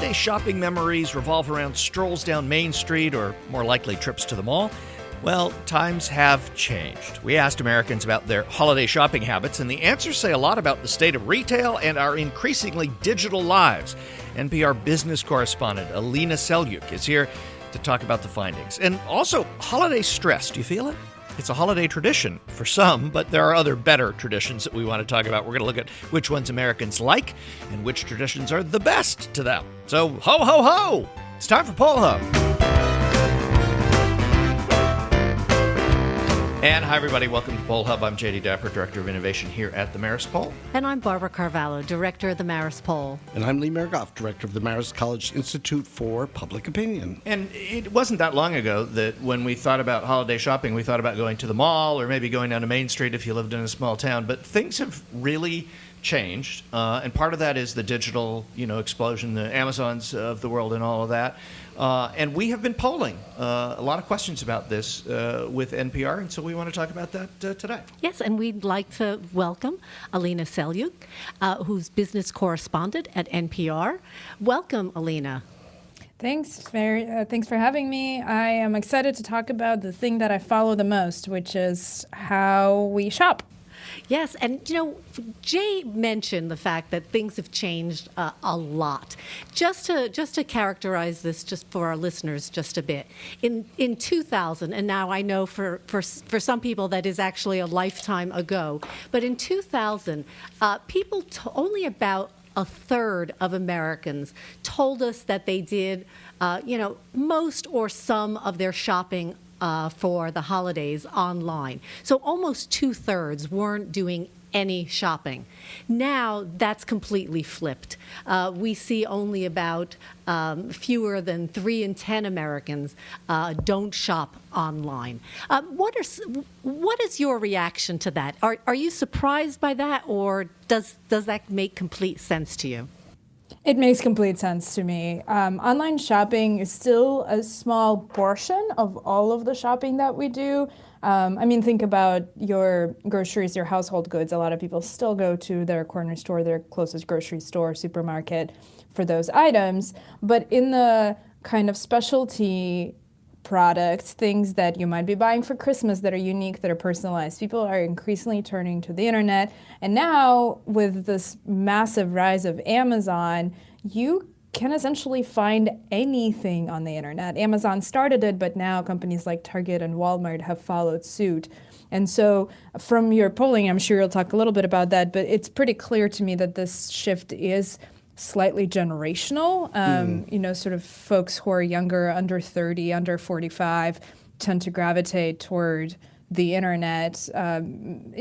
holiday shopping memories revolve around strolls down Main Street or, more likely, trips to the mall? Well, times have changed. We asked Americans about their holiday shopping habits, and the answers say a lot about the state of retail and our increasingly digital lives. NPR business correspondent Alina Selyukh is here to talk about the findings. And also, holiday stress. Do you feel it? It's a holiday tradition for some, but there are other better traditions that we want to talk about. We're going to look at which ones Americans like and which traditions are the best to them. So, ho, ho, ho! It's time for Poll Hub. And hi, everybody. Welcome to Poll Hub. I'm Jay DeDapper, Director of Innovation here at the Marist Poll. And I'm Barbara Carvalho, Director of the Marist Poll. And I'm Miringoff, Director of the Marist College Institute for Public Opinion. And it wasn't that long ago that when we thought about holiday shopping, we thought about going to the mall or maybe going down to Main Street if you lived in a small town. But things have really changed. And part of that is the digital, explosion, the Amazons of the world and all of that. And we have been polling a lot of questions about this with NPR, and so we want to talk about that today. Yes, and we'd like to welcome Alina Selyukh, who's business correspondent at NPR. Welcome, Alina. Thanks for having me. I am excited to talk about the thing that I follow the most, which is how we shop. Yes, and Jay mentioned the fact that things have changed a lot. Just to characterize this, just for our listeners, just a bit. In 2000, and now I know for some people that is actually a lifetime ago, but in 2000, people only about a third of Americans told us that they did, most or some of their shopping for the holidays online. So almost 2/3 weren't doing any shopping. Now that's completely flipped. We see only about fewer than 3 in 10 Americans don't shop online. What is your reaction to that? Are you surprised by that, or does that make complete sense to you? It makes complete sense to me. Online shopping is still a small portion of all of the shopping that we do. Think about your groceries, your household goods. A lot of people still go to their corner store, their closest grocery store, supermarket for those items. But in the kind of specialty products, things that you might be buying for Christmas that are unique, that are personalized, people are increasingly turning to the internet. And now, with this massive rise of Amazon, you can essentially find anything on the internet. Amazon started it, but now companies like Target and Walmart have followed suit. And so from your polling, I'm sure you'll talk a little bit about that, but it's pretty clear to me that this shift is slightly generational. Sort of folks who are younger, under 30, under 45, tend to gravitate toward the internet, and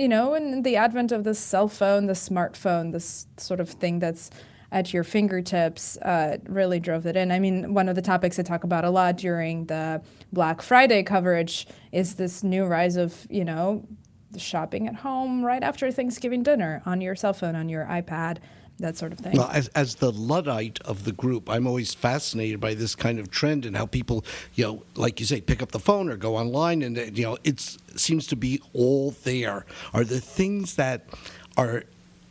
the advent of the cell phone, the smartphone, this sort of thing that's at your fingertips really drove it in. One of the topics I talk about a lot during the Black Friday coverage is this new rise of, shopping at home right after Thanksgiving dinner on your cell phone, on your iPad, that sort of thing. Well, as the Luddite of the group, I'm always fascinated by this kind of trend and how people, like you say, pick up the phone or go online, and it seems to be all there. Are the things that are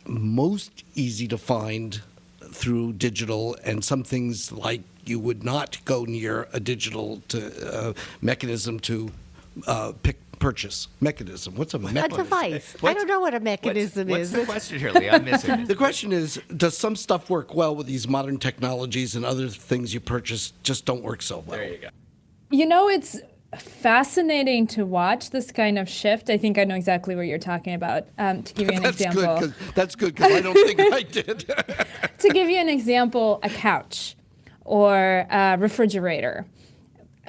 most easy to find through digital, and some things like you would not go near a digital mechanism to purchase mechanism? What's a mechanism? A device. I don't know what a mechanism is. What's the question here, Lee? I'm missing it. The question is, does some stuff work well with these modern technologies and other things you purchase just don't work so well? There you go. It's fascinating to watch this kind of shift. I think I know exactly what you're talking about. To give you an example. That's good, because I don't think I did. To give you an example, a couch or a refrigerator.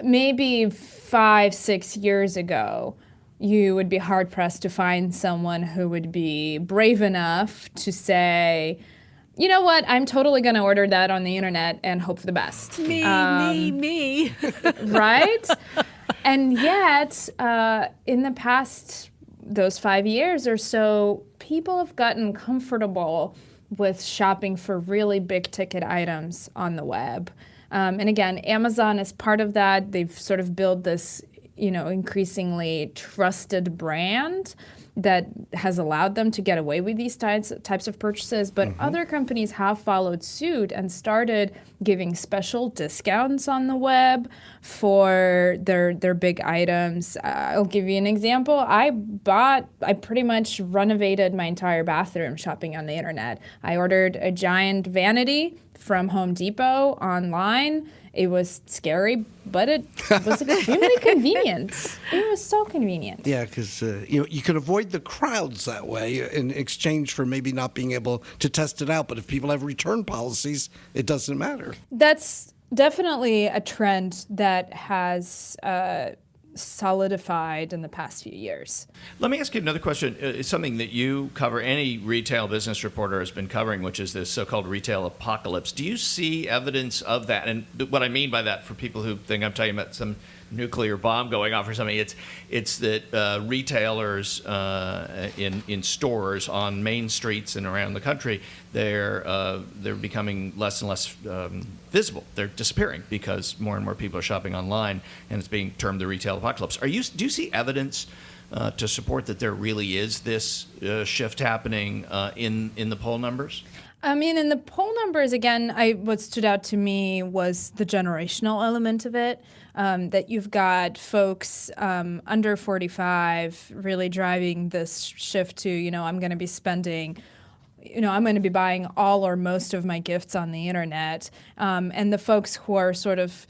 Maybe 5-6 years ago, you would be hard-pressed to find someone who would be brave enough to say, you know what, I'm totally going to order that on the internet and hope for the best. Me. Right? And yet, in the past, those 5 years or so, people have gotten comfortable with shopping for really big-ticket items on the web. And again, Amazon is part of that. They've sort of built this, increasingly trusted brand that has allowed them to get away with these types of purchases, but other companies have followed suit and started giving special discounts on the web for their big items. I'll give you an example. I pretty much renovated my entire bathroom shopping on the internet. I ordered a giant vanity from Home Depot online. It was scary, but it was extremely convenient. It was so convenient. Yeah, because you could avoid the crowds that way in exchange for maybe not being able to test it out. But if people have return policies, it doesn't matter. That's definitely a trend that has solidified in the past few years. Let me ask you another question. It's something that you cover, any retail business reporter has been covering, which is this so-called retail apocalypse. Do you see evidence of that? And what I mean by that, for people who think I'm talking about some nuclear bomb going off or something, it's that retailers in stores on main streets and around the country, they're becoming less and less visible. They're disappearing because more and more people are shopping online, and it's being termed the retail apocalypse. Do you see evidence to support that there really is this shift happening in the poll numbers? I mean, in the poll numbers, again, what stood out to me was the generational element of it, that you've got folks under 45 really driving this shift to, I'm going to be spending, I'm going to be buying all or most of my gifts on the internet. And the folks who are sort of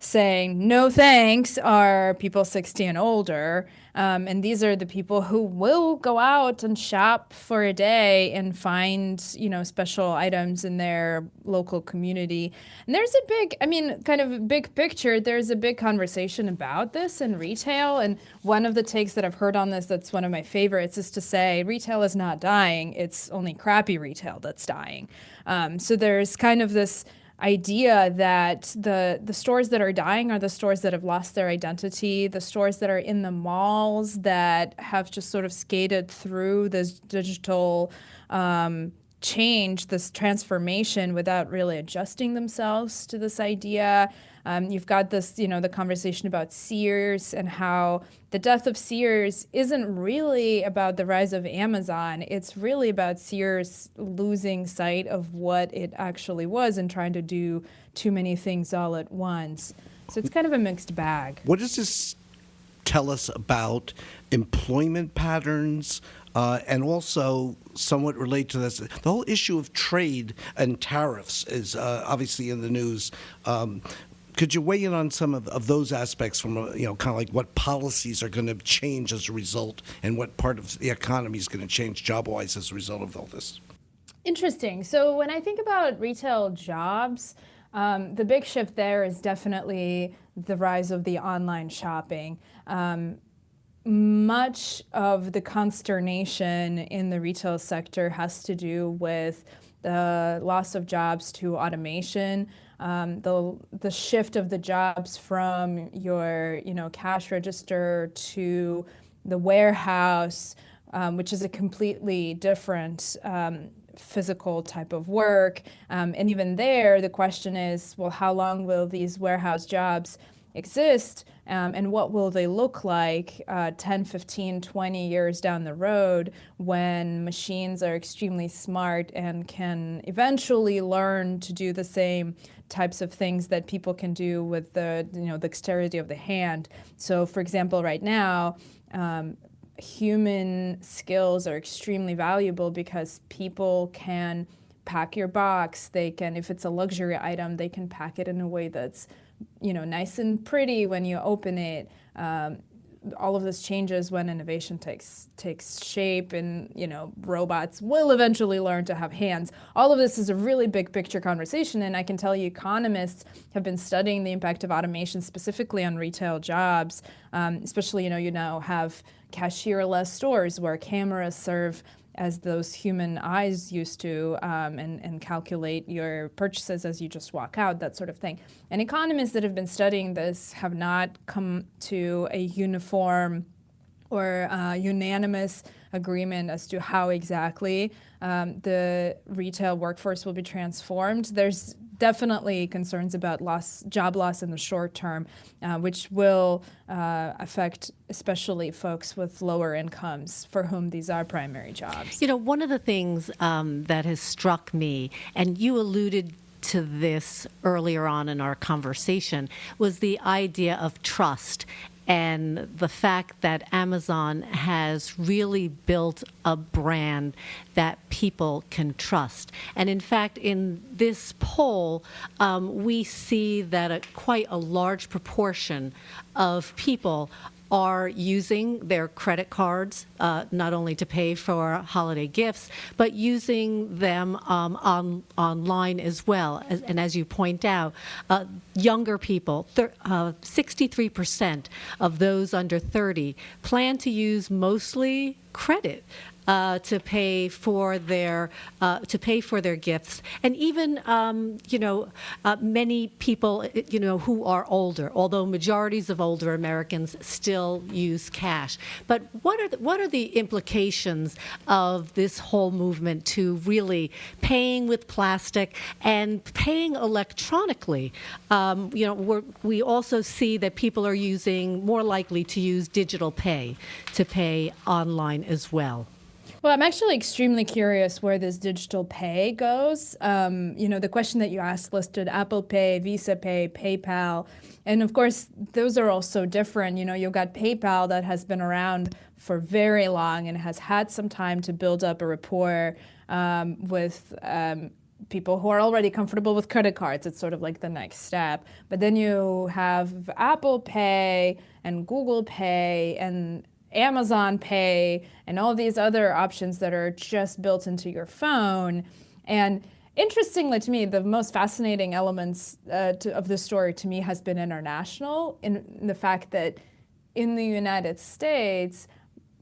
saying no thanks are people 60 and older. And these are the people who will go out and shop for a day and find, special items in their local community. And there's kind of a big picture, there's a big conversation about this in retail. And one of the takes that I've heard on this that's one of my favorites is to say retail is not dying, it's only crappy retail that's dying. So there's kind of this idea that the stores that are dying are the stores that have lost their identity, the stores that are in the malls that have just sort of skated through this digital change, this transformation without really adjusting themselves to this idea. You've got this, the conversation about Sears and how the death of Sears isn't really about the rise of Amazon. It's really about Sears losing sight of what it actually was and trying to do too many things all at once. So it's kind of a mixed bag. What does this tell us about employment patterns and also somewhat related to this? The whole issue of trade and tariffs is obviously in the news. Could you weigh in on some of those aspects from, kind of like what policies are going to change as a result and what part of the economy is going to change job-wise as a result of all this? Interesting. So when I think about retail jobs, the big shift there is definitely the rise of the online shopping. Much of the consternation in the retail sector has to do with the loss of jobs to automation, the shift of the jobs from your cash register to the warehouse, which is a completely different physical type of work. And even there, the question is, well, how long will these warehouse jobs exist, and what will they look like 10, 15, 20 years down the road when machines are extremely smart and can eventually learn to do the same types of things that people can do with the dexterity of the hand. So for example, right now, human skills are extremely valuable because people can pack your box. They can, if it's a luxury item, they can pack it in a way that's nice and pretty when you open it. All of this changes when innovation takes shape, and robots will eventually learn to have hands. All of this is a really big picture conversation, and I can tell you economists have been studying the impact of automation specifically on retail jobs, especially you now have cashier-less stores where cameras serve as those human eyes used to, and calculate your purchases as you just walk out, that sort of thing. And economists that have been studying this have not come to a uniform or unanimous agreement as to how exactly the retail workforce will be transformed. There's definitely concerns about job loss in the short term, which will affect especially folks with lower incomes for whom these are primary jobs. One of the things that has struck me, and you alluded to this earlier on in our conversation, was the idea of trust and the fact that Amazon has really built a brand that people can trust. And in fact, in this poll, we see that quite a large proportion of people are using their credit cards not only to pay for holiday gifts, but using them online as well. And as you point out, younger people, 63% of those under 30 plan to use mostly credit to pay for their gifts, and even many people who are older. Although majorities of older Americans still use cash, but what are the implications of this whole movement to really paying with plastic and paying electronically? We also see that people are more likely to use digital pay to pay online as well. Well, I'm actually extremely curious where this digital pay goes. The question that you asked listed Apple Pay, Visa Pay, PayPal. And of course, those are all so different. You've got PayPal that has been around for very long and has had some time to build up a rapport with people who are already comfortable with credit cards. It's sort of like the next step. But then you have Apple Pay and Google Pay and Amazon Pay and all these other options that are just built into your phone. And interestingly to me, the most fascinating elements of this story to me has been international, in the fact that in the United States,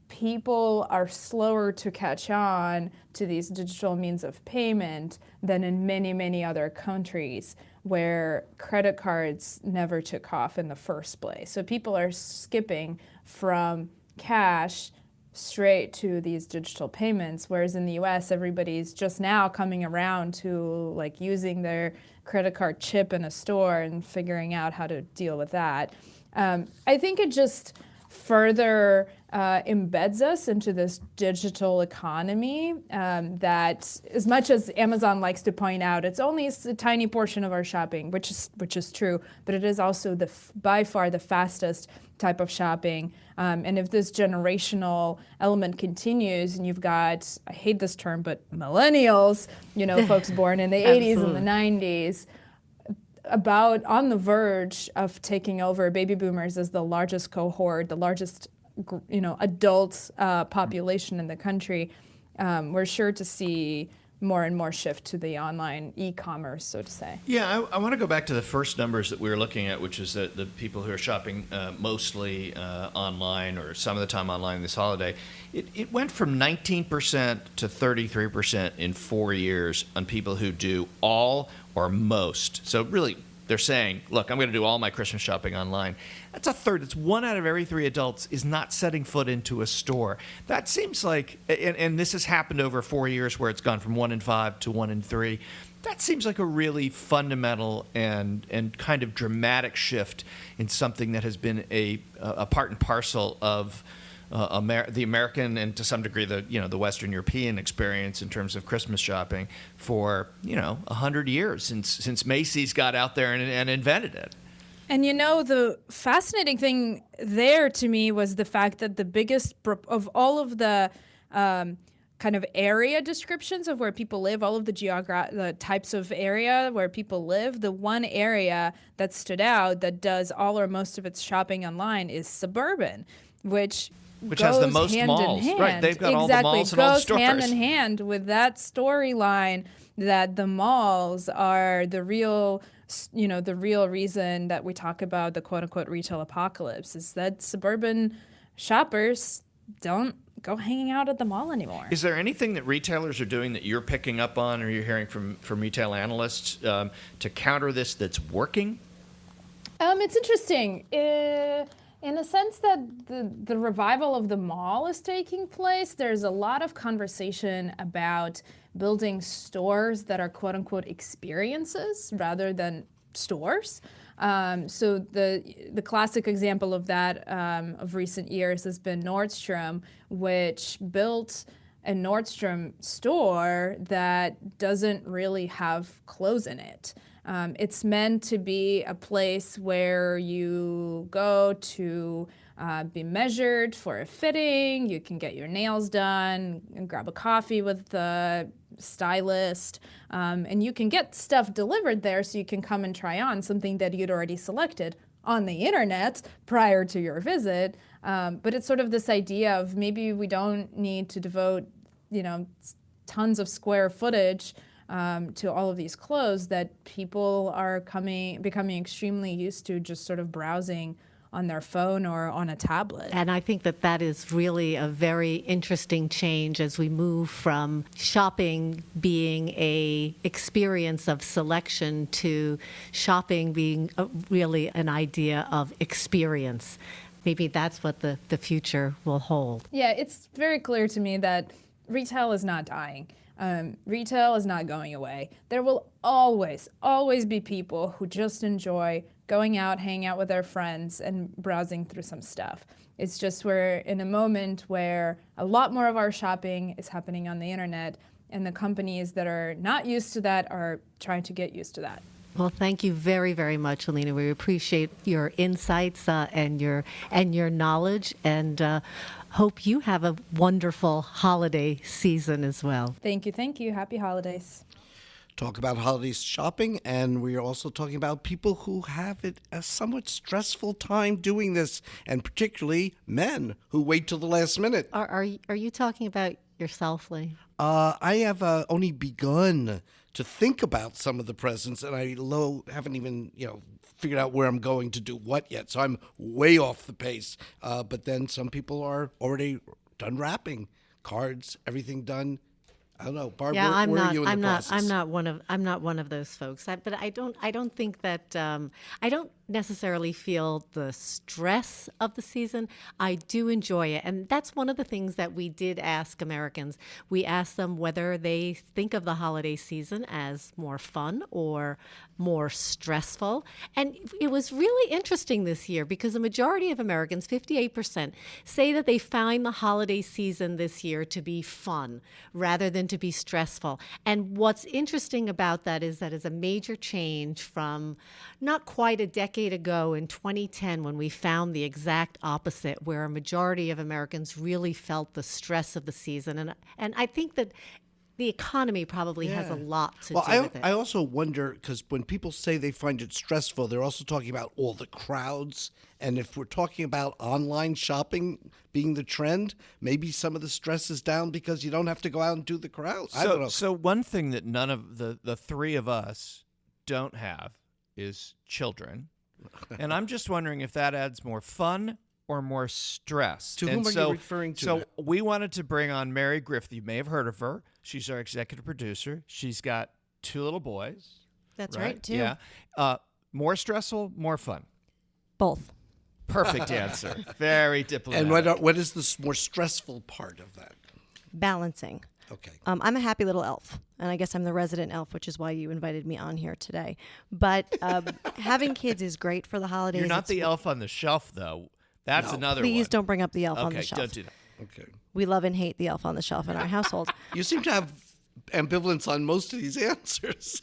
people are slower to catch on to these digital means of payment than in many, many other countries where credit cards never took off in the first place. So people are skipping from cash straight to these digital payments, whereas in the US, everybody's just now coming around to using their credit card chip in a store and figuring out how to deal with that. I think it just further embeds us into this digital economy that, as much as Amazon likes to point out, it's only a tiny portion of our shopping, which is true, but it is also by far the fastest type of shopping. And if this generational element continues, and you've got, I hate this term, but millennials, folks born in the 80s and the 90s, about on the verge of taking over, baby boomers as the largest cohort, the largest adult population in the country, we're sure to see more and more shift to the online e-commerce, so to say. Yeah, I want to go back to the first numbers that we were looking at, which is the people who are shopping mostly online or some of the time online this holiday. It went from 19% to 33% in 4 years on people who do all or most. So really, they're saying, look, I'm going to do all my Christmas shopping online. That's a third. It's 1 out of every 3 adults is not setting foot into a store. That seems like, and this has happened over 4 years where it's gone from 1 in 5 to 1 in 3. That seems like a really fundamental and kind of dramatic shift in something that has been a part and parcel of the American and to some degree the Western European experience in terms of Christmas shopping for 100 years since Macy's got out there and invented it. And the fascinating thing there to me was the fact that the biggest of all of the kind of area descriptions of where people live, all of the types of area where people live, the one area that stood out that does all or most of its shopping online is suburban, which has the most malls. Right, they've got all the malls and all the stores. Goes hand in hand with that storyline that the malls are the real reason that we talk about the quote-unquote retail apocalypse is that suburban shoppers don't go hanging out at the mall anymore. Is there anything that retailers are doing that you're picking up on or you're hearing from retail analysts to counter this that's working? It's interesting. In a sense that the revival of the mall is taking place, there's a lot of conversation about building stores that are quote unquote experiences rather than stores. So the classic example of that of recent years has been Nordstrom, which built a Nordstrom store that doesn't really have clothes in it. It's meant to be a place where you go to be measured for a fitting, you can get your nails done, and grab a coffee with the stylist, and you can get stuff delivered there so you can come and try on something that you'd already selected on the internet prior to your visit. But it's sort of this idea of maybe we don't need to devote, tons of square footage to all of these clothes, that people are becoming extremely used to just sort of browsing on their phone or on a tablet. And I think that is really a very interesting change as we move from shopping being a experience of selection to shopping being really an idea of experience. Maybe that's what the future will hold. Yeah, it's very clear to me that retail is not dying. Retail is not going away. There will always be people who just enjoy going out, hanging out with their friends, and browsing through some stuff. It's just we're in a moment where a lot more of our shopping is happening on the internet, and the companies that are not used to that are trying to get used to that. Well, thank you very, very much, Alina. We appreciate your insights and your knowledge, and hope you have a wonderful holiday season as well. Thank you. Happy holidays. Talk about holiday shopping, and we are also talking about people who have it a somewhat stressful time doing this, and particularly men who wait till the last minute. Are you talking about yourself, Lee? I have only begun to think about some of the presents, and I haven't even figured out where I'm going to do what yet. So I'm way off the pace. But then some people are already done wrapping, cards, everything done. I don't know, Barb. Yeah, where are you in the process? I'm not one of those folks. But I don't think that I don't necessarily feel the stress of the season. I do enjoy it, and that's one of the things that we did ask Americans. We asked them whether they think of the holiday season as more fun or more stressful, and it was really interesting this year because the majority of Americans, 58%, say that they find the holiday season this year to be fun rather than to be stressful. And what's interesting about that is a major change from not quite a decade ago in 2010 when we found the exact opposite, where a majority of Americans really felt the stress of the season. And I think that the economy probably has a lot to do with it. I also wonder, because when people say they find it stressful, they're also talking about all the crowds. And if we're talking about online shopping being the trend, maybe some of the stress is down because you don't have to go out and do the crowds. I don't know. So one thing that none of the three of us don't have is children. And I'm just wondering if that adds more fun or more stress. To whom are you referring to? So we wanted to bring on Mary Griffith. You may have heard of her. She's our executive producer. She's got 2 little boys. That's right, too. Yeah. More stressful, more fun. Both. Perfect answer. Very diplomatic. And what is the more stressful part of that? Balancing. Okay. I'm a happy little elf, and I guess I'm the resident elf, which is why you invited me on here today. But having kids is great for the holidays. You're not the elf on the shelf, though. That's another one. Please don't bring up the elf on the Okay, shelf. don't do that. Okay. We love and hate the elf on the shelf in our household. You seem to have ambivalence on most of these answers.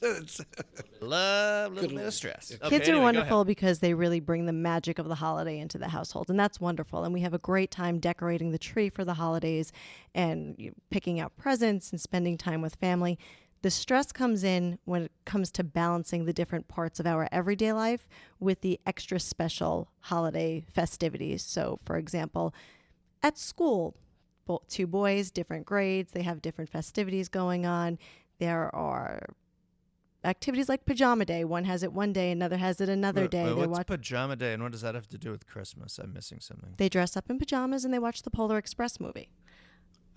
Love a little bit of stress. Okay, Kids anyway, are go wonderful ahead. because they really bring the magic of the holiday into the household, and that's wonderful. And we have a great time decorating the tree for the holidays and picking out presents and spending time with family. The stress comes in when it comes to balancing the different parts of our everyday life with the extra special holiday festivities. So, for example, at school, 2 boys, different grades, they have different festivities going on. There are activities like Pajama Day. One has it one day, another has it another day. What's Pajama Day, and what does that have to do with Christmas? I'm missing something. They dress up in pajamas and they watch the Polar Express movie.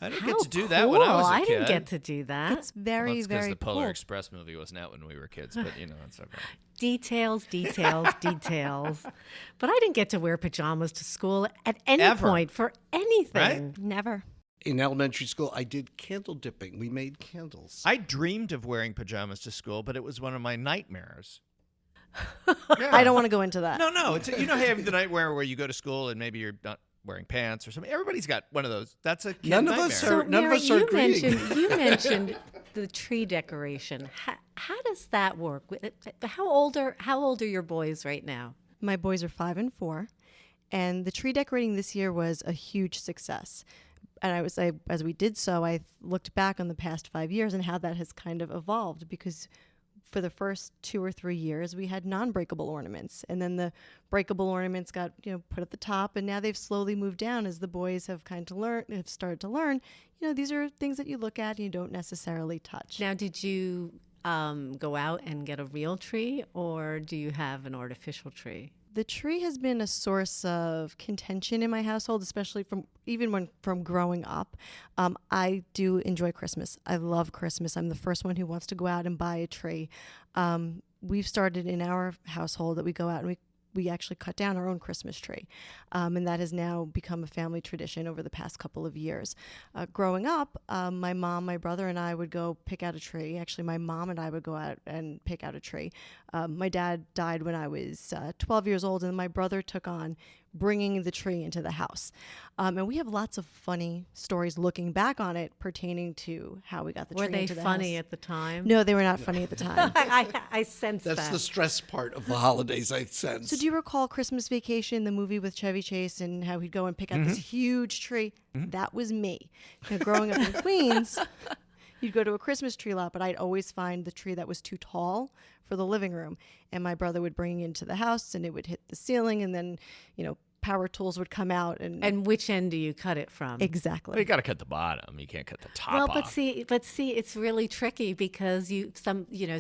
I didn't How get to do that when I was a I kid. didn't get to do that. It's very, Well, it's very the Polar cool. Express movie wasn't out when we were kids, but it's okay. Details, details, details. But I didn't get to wear pajamas to school at any Ever. point for anything. Right? Never. In elementary school, I did candle dipping. We made candles. I dreamed of wearing pajamas to school, but it was one of my nightmares. I don't want to go into that. No. It's you know, hey, the nightmare where you go to school and maybe you're not wearing pants or something. Everybody's got one of those. That's a kid None of nightmare. us So, are- none of Mary, us are agreeing. you mentioned the tree decoration. How does that work? How old are your boys right now? My boys are 5 and 4, and the tree decorating this year was a huge success. And as we did so, I looked back on the past 5 years and how that has kind of evolved, because for the first 2 or 3 years, we had non-breakable ornaments, and then the breakable ornaments got put at the top, and now they've slowly moved down as the boys have started to learn. These are things that you look at and you don't necessarily touch. Now, did you go out and get a real tree, or do you have an artificial tree? The tree has been a source of contention in my household, especially from growing up. I do enjoy Christmas. I love Christmas. I'm the first one who wants to go out and buy a tree. We've started in our household that we go out and we actually cut down our own Christmas tree. And that has now become a family tradition over the past couple of years. Growing up, my mom, my brother, and I would go pick out a tree. Actually, my mom and I would go out and pick out a tree. My dad died when I was 12 years old, and my brother took on bringing the tree into the house. And we have lots of funny stories looking back on it pertaining to how we got the Were tree they into the funny house. at the time? No, they were not funny at the time. I sense That's that. the stress part of the holidays, I sense. So do you recall Christmas Vacation, the movie with Chevy Chase, and how he'd go and pick out this huge tree? That was me. Growing up in Queens, you'd go to a Christmas tree lot, but I'd always find the tree that was too tall for the living room. And my brother would bring it into the house, and it would hit the ceiling, and then, power tools would come out. And which end do you cut it from? Exactly. Well, you got to cut the bottom. You can't cut the top Well, off. but see, it's really tricky because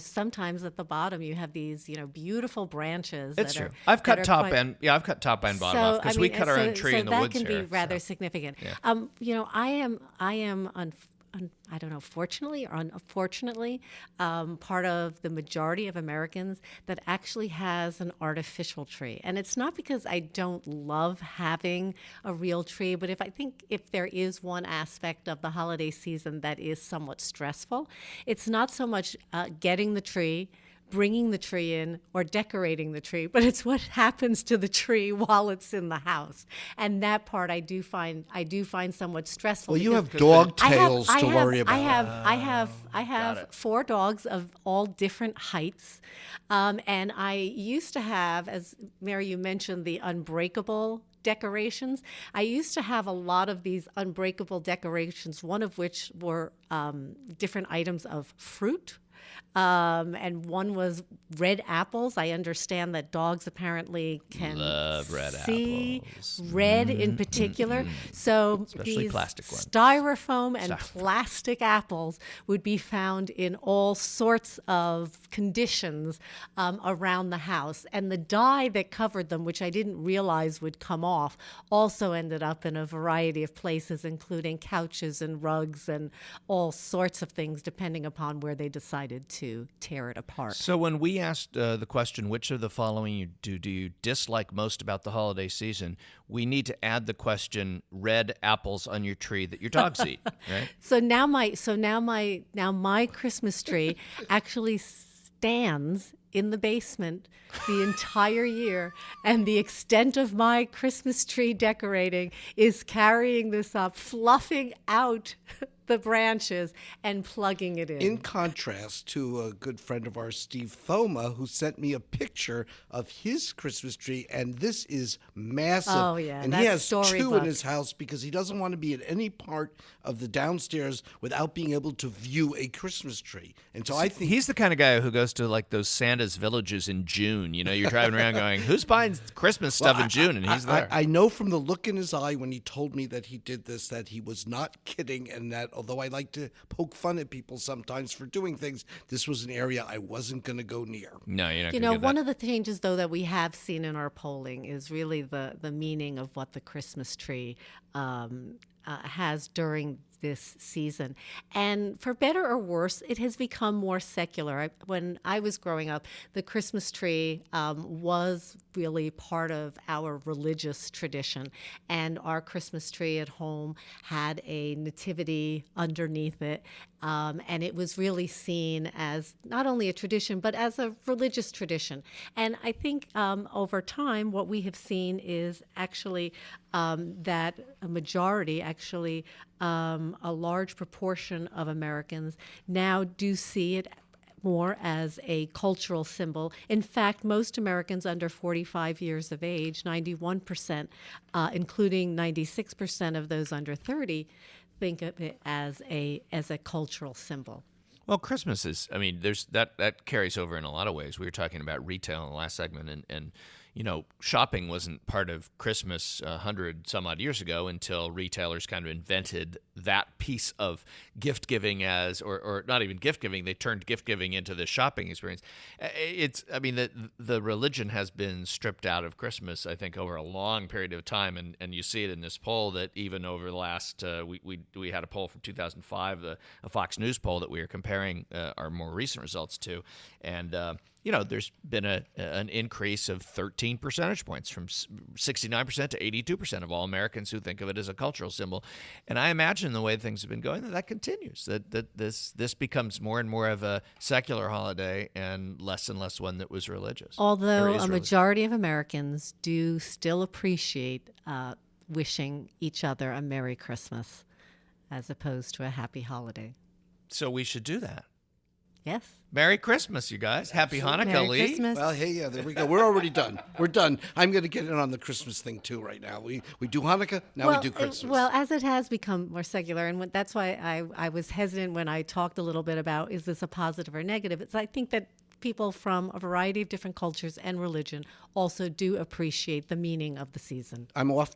sometimes at the bottom you have these, beautiful branches. It's that true. Are, I've that cut are top quite- end. Yeah, I've cut top and bottom off because we cut our own tree in the woods that can here. be rather so. significant. Yeah. I don't know, fortunately or unfortunately, part of the majority of Americans that actually has an artificial tree. And it's not because I don't love having a real tree, but if there is one aspect of the holiday season that is somewhat stressful, it's not so much getting the tree, bringing the tree in, or decorating the tree, but it's what happens to the tree while it's in the house, and that part I do find somewhat stressful. Well, you because have dog I have- tails I to have- worry about. I have it. 4 dogs of all different heights, and I used to have, as Mary, you mentioned, the unbreakable decorations. I used to have a lot of these unbreakable decorations, one of which were different items of fruit. And one was red apples. I understand that dogs apparently can Love red see apples. red in particular. So Especially these plastic ones. styrofoam and plastic apples would be found in all sorts of conditions around the house. And the dye that covered them, which I didn't realize would come off, also ended up in a variety of places, including couches and rugs and all sorts of things, depending upon where they decided to tear it apart. So when we asked the question, which of the following do you dislike most about the holiday season, we need to add the question, red apples on your tree that your dogs eat, right? So now my Christmas tree actually stands in the basement the entire year, and the extent of my Christmas tree decorating is carrying this up, fluffing out the branches and plugging it in. In contrast to a good friend of ours, Steve Thoma, who sent me a picture of his Christmas tree, and this is massive. Oh, yeah, and he has that's 2 in storybook. his house because he doesn't want to be at any part of the downstairs without being able to view a Christmas tree. And so I think He's the kind of guy who goes to like those Santa's villages in June. You're driving around going, who's buying Christmas stuff in June? And he's there. I know from the look in his eye when he told me that he did this that he was not kidding, and that although I like to poke fun at people sometimes for doing things, this was an area I wasn't going to go near. No, you're not You going know, to one of the changes, though, that we have seen in our polling is really the meaning of what the Christmas tree has during this season. And for better or worse, it has become more secular. When I was growing up, the Christmas tree was really part of our religious tradition. And our Christmas tree at home had a nativity underneath it. And it was really seen as not only a tradition, but as a religious tradition. And I think over time, what we have seen is actually that a majority, actually a large proportion of Americans now do see it more as a cultural symbol. In fact, most Americans under 45 years of age, 91%, including 96% of those under 30, think of it as a cultural symbol. Well, Christmas is, I mean, there's that carries over in a lot of ways. We were talking about retail in the last segment, and you know, shopping wasn't part of Christmas 100 some odd years ago until retailers kind of invented that piece of gift giving or not even gift giving. They turned gift giving into the shopping experience. I mean, the religion has been stripped out of Christmas, I think, over a long period of time, and you see it in this poll that even over the last, we had a poll from 2005, a Fox News poll that we were comparing our more recent results to, and you know, there's been an increase of 13 percentage points from 69% to 82% of all Americans who think of it as a cultural symbol. And I imagine the way things have been going, that continues, that this becomes more and more of a secular holiday and less one that was religious. Although a majority of Americans do still appreciate wishing each other a Merry Christmas as opposed to a Happy Holiday. So we should do that. Yes. Merry Christmas, you guys. Happy Hanukkah, Merry Lee. Christmas. Well, hey, yeah, there we go. We're already done. We're done. I'm going to get in on the Christmas thing, too, right now. We do Hanukkah, now we do Christmas. Well, as it has become more secular, and that's why I was hesitant when I talked a little bit about, is this a positive or negative? I think that people from a variety of different cultures and religion also do appreciate the meaning of the season. I'm off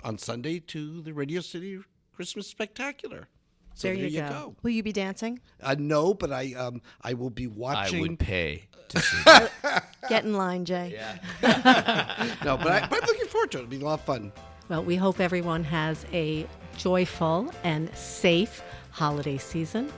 on Sunday to the Radio City Christmas Spectacular. So there you you go. Will you be dancing? No, but I will be watching. I would pay to see that. Get in line, Jay. Yeah. No, but I'm looking forward to it. It'll be a lot of fun. Well, we hope everyone has a joyful and safe holiday season.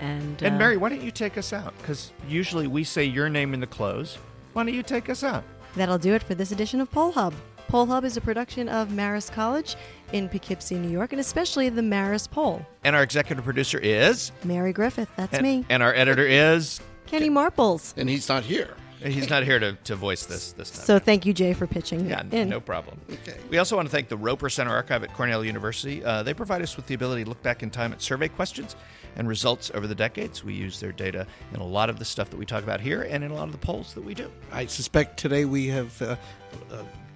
And Mary, why don't you take us out? Because usually we say your name in the close. Why don't you take us out? That'll do it for this edition of Poll Hub. Poll Hub is a production of Marist College in Poughkeepsie, New York, and especially the Marist Poll. And our executive producer is? Mary Griffith, that's me. And our editor is? Kenny Marples. And he's not here. He's not here to voice this time. So thank you, Jay, for pitching Yeah, in. no problem. Okay. We also want to thank the Roper Center Archive at Cornell University. They provide us with the ability to look back in time at survey questions and results over the decades. We use their data in a lot of the stuff that we talk about here and in a lot of the polls that we do. I suspect today we have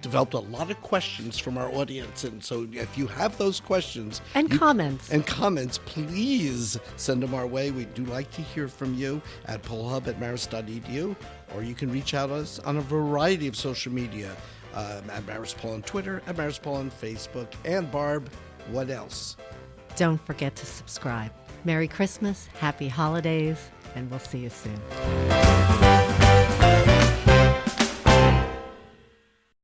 developed a lot of questions from our audience, and so if you have those questions and comments, please send them our way. We do like to hear from you at pollhub@marist.edu, or you can reach out to us on a variety of social media, at Marist Poll on Twitter, at Marist Poll on Facebook, and Barb, what else? don't forget to subscribe. Merry Christmas, Happy Holidays, and we'll see you soon.